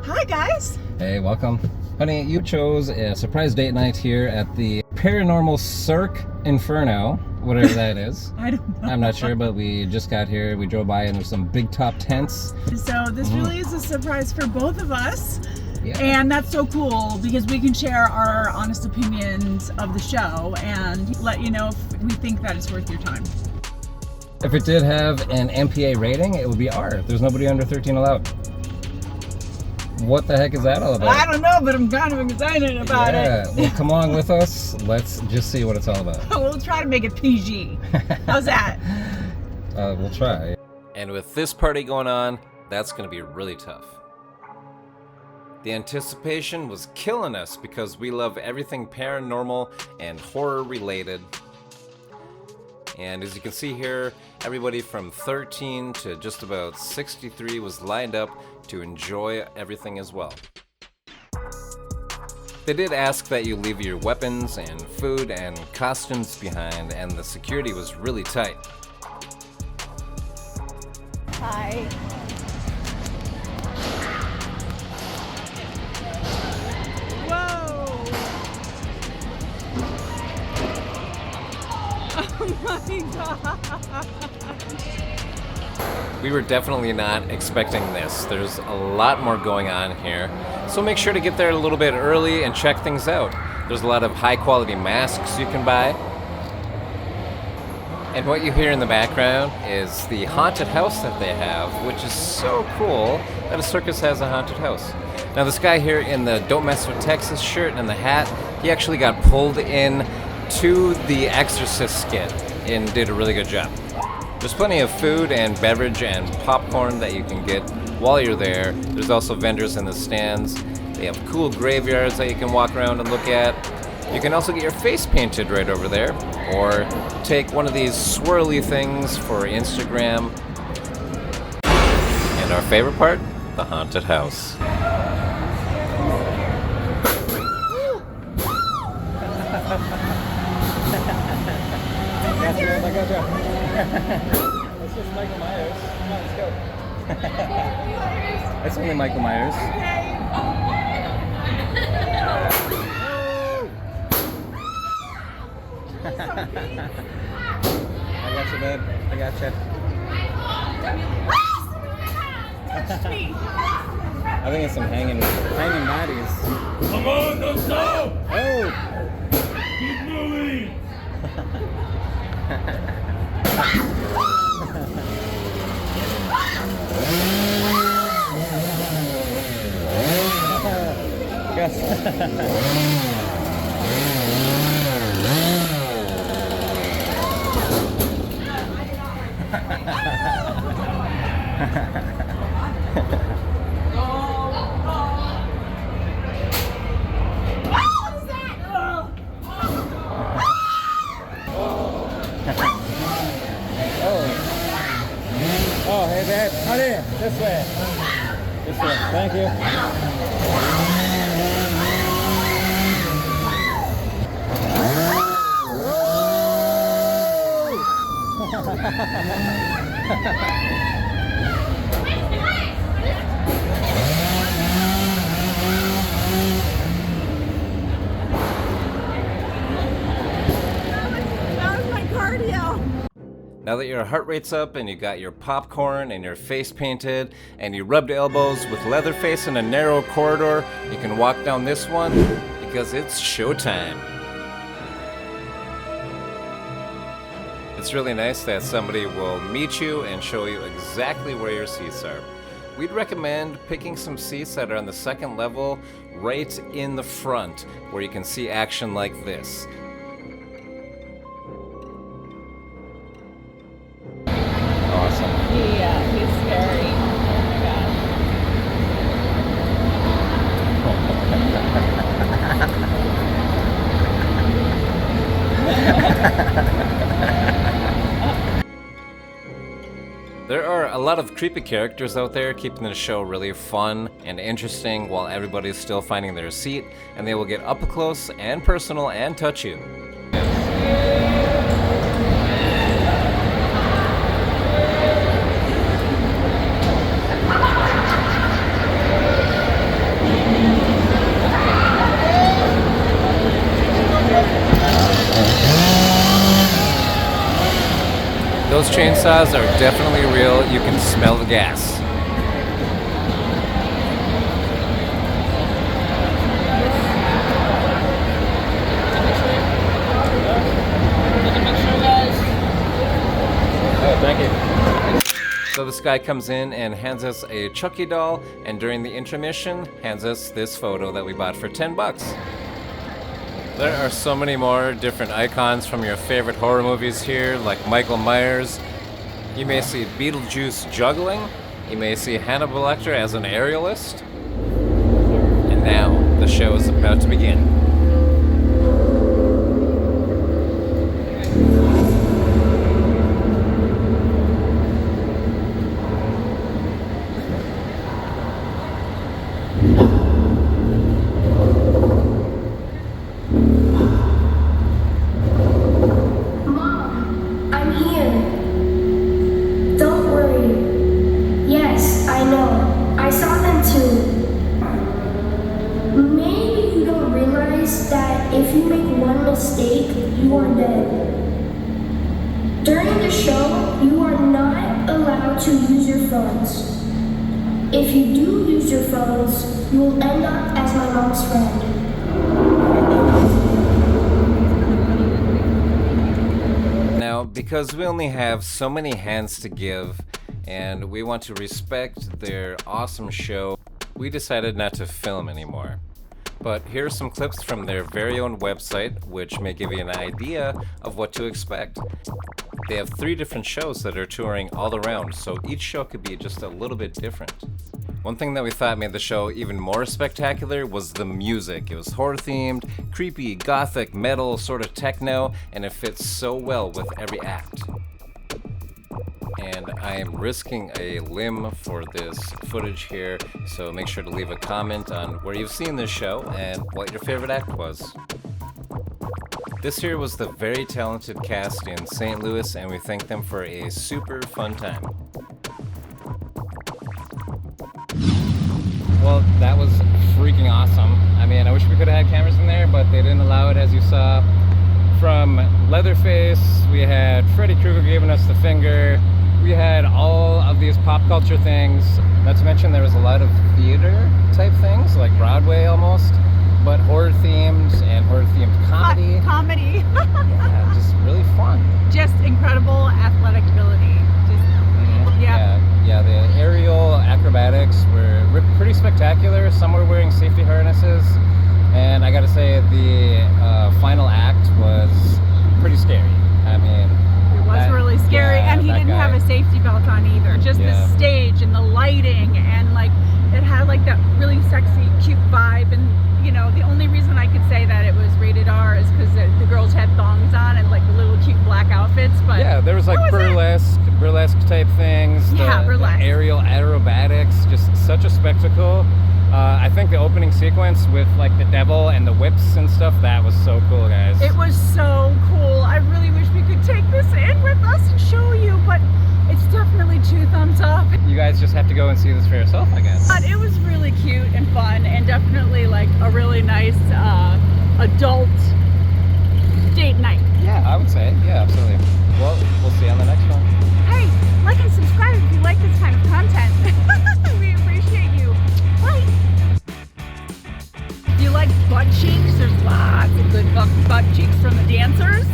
Hi, guys. Hey, welcome. Honey, you chose a surprise date night here at the Paranormal Cirque Inferno, whatever that is. I don't know. I'm not sure, but we just got here. We drove by and there's some big top tents. So this really is a surprise for both of us. Yeah. And that's so cool because we can share our honest opinions of the show and let you know if we think that it's worth your time. If it did have an MPA rating, it would be R. There's nobody under 13 allowed. What the heck is that all about? I don't know, but I'm kind of excited about it. Well, come along with us. Let's just see what it's all about. We'll try to make it PG. How's that? We'll try. And with this party going on, that's going to be really tough. The anticipation was killing us because we love everything paranormal and horror related. And as you can see here, everybody from 13 to just about 63 was lined up to enjoy everything as well. They did ask that you leave your weapons and food and costumes behind, and the security was really tight. Hi. Whoa! Oh my god! We were definitely not expecting this. There's a lot more going on here, so make sure to get there a little bit early and check things out. There's a lot of high quality masks you can buy. And what you hear in the background is the haunted house that they have, which is so cool that a circus has a haunted house. Now this guy here in the Don't Mess with Texas shirt and the hat, he actually got pulled in to the Exorcist skit and did a really good job. There's plenty of food and beverage and popcorn that you can get while you're there. There's also vendors in the stands. They have cool graveyards that you can walk around and look at. You can also get your face painted right over there, or take one of these swirly things for Instagram. And our favorite part, the haunted house. I gotcha. It's just Michael Myers. Come on, let's go. That's only Michael Myers. I got you, bud. I got you. I think it's some hanging bodies. Come on, don't stop! Oh! Keep moving! Oh, hey, babe. Honey, this way. This way. Thank you. That was my cardio. Now that your heart rate's up and you got your popcorn and your face painted and you rubbed elbows with Leatherface in a narrow corridor, you can walk down this one because it's showtime. It's really nice that somebody will meet you and show you exactly where your seats are. We'd recommend picking some seats that are on the second level right in the front where you can see action like this. Awesome. Yeah, he's scary. There are a lot of creepy characters out there keeping the show really fun and interesting while everybody's still finding their seat, and they will get up close and personal and touch you. chainsaws are definitely real. You can smell the gas. Oh, thank you. So this guy comes in and hands us a Chucky doll, and during the intermission, hands us this photo that we bought for $10. There are so many more different icons from your favorite horror movies here, like Michael Myers. You may see Beetlejuice juggling. You may see Hannibal Lecter as an aerialist. And now, the show is about to begin. During the show, you are not allowed to use your phones. If you do use your phones, you will end up as my mom's friend. Now, because we only have so many hands to give, and we want to respect their awesome show, we decided not to film anymore. But here are some clips from their very own website, which may give you an idea of what to expect. They have 3 different shows that are touring all around, so each show could be just a little bit different. One thing that we thought made the show even more spectacular was the music. It was horror-themed, creepy, gothic, metal, sort of techno, and it fits so well with every act. And I am risking a limb for this footage here, so make sure to leave a comment on where you've seen this show and what your favorite act was. This here was the very talented cast in St. Louis, and we thank them for a super fun time. Well, that was freaking awesome. I mean, I wish we could have had cameras in there, but they didn't allow it, as you saw. From Leatherface, we had Freddy Krueger giving us the finger. We had all of these pop culture things. Not to mention there was a lot of theater type things, like Broadway almost, but horror themed and horror themed comedy. Comedy. Yeah, just really fun. Just incredible athletic ability. Yeah, the aerial acrobatics were pretty spectacular. Some were wearing safety harnesses, and I gotta say the final act was pretty scary. I mean, it was really scary, and he didn't have a safety belt on either. Just the stage and the lighting, and like it had like that really sexy, cute vibe. And you know, the only reason I could say that it was rated R is because the girls had thongs on and like little cute black outfits. But yeah, there was like burlesque type things. Burlesque. The aerial aerobatics, just such a spectacle. I think the opening sequence with like the devil and the whips and stuff, that was so cool, guys. It was so cool. I really wish we could take this in with us and show you, but it's definitely 2 thumbs up. You guys just have to go and see this for yourself, I guess. But it was really cute and fun, and definitely like a really nice adult date night. Yeah, I would say. Yeah, absolutely. Well, we'll see you on the next one. Hey, like and subscribe if you like this kind of content. We appreciate you. Bye. If you like butt cheeks, there's lots of good butt cheeks from the dancers.